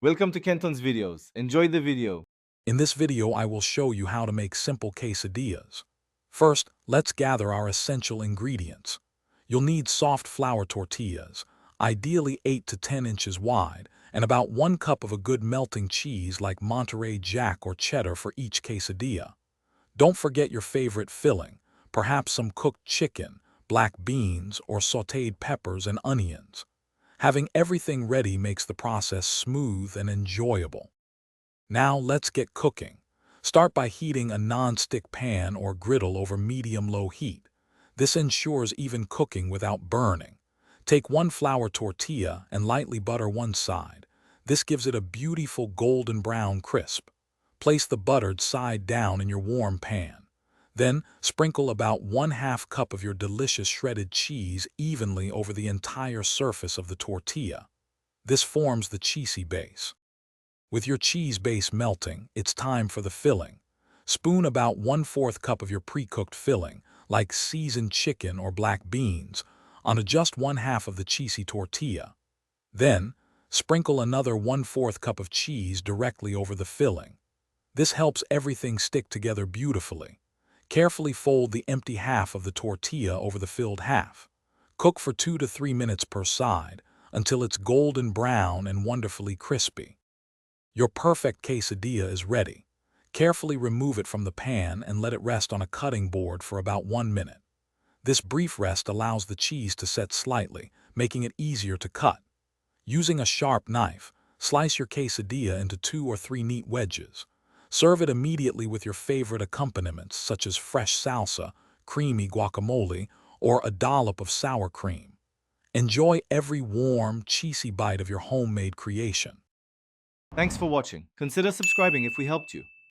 Welcome to Kenton's videos. Enjoy the video. In this video, I will show you how to make simple quesadillas. First, let's gather our essential ingredients. You'll need soft flour tortillas, ideally 8 to 10 inches wide, and about 1 cup of a good melting cheese like Monterey Jack or cheddar for each quesadilla. Don't forget your favorite filling, perhaps some cooked chicken, black beans, or sautéed peppers and onions. Having everything ready makes the process smooth and enjoyable. Now let's get cooking. Start by heating a non-stick pan or griddle over medium-low heat. This ensures even cooking without burning. Take 1 flour tortilla and lightly butter one side. This gives it a beautiful golden brown crisp. Place the buttered side down in your warm pan. Then sprinkle about 1/2 cup of your delicious shredded cheese evenly over the entire surface of the tortilla. This forms the cheesy base. With your cheese base melting, it's time for the filling. Spoon about 1/4 cup of your pre-cooked filling, like seasoned chicken or black beans, onto just 1/2 of the cheesy tortilla. Then, sprinkle another 1/4 cup of cheese directly over the filling. This helps everything stick together beautifully. Carefully fold the empty half of the tortilla over the filled half. Cook for 2 to 3 minutes per side until it's golden brown and wonderfully crispy. Your perfect quesadilla is ready. Carefully remove it from the pan and let it rest on a cutting board for about 1 minute. This brief rest allows the cheese to set slightly, making it easier to cut. Using a sharp knife, slice your quesadilla into 2 or 3 neat wedges. Serve it immediately with your favorite accompaniments such as fresh salsa, creamy guacamole, or a dollop of sour cream. Enjoy every warm, cheesy bite of your homemade creation. Thanks for watching. Consider subscribing if we helped you.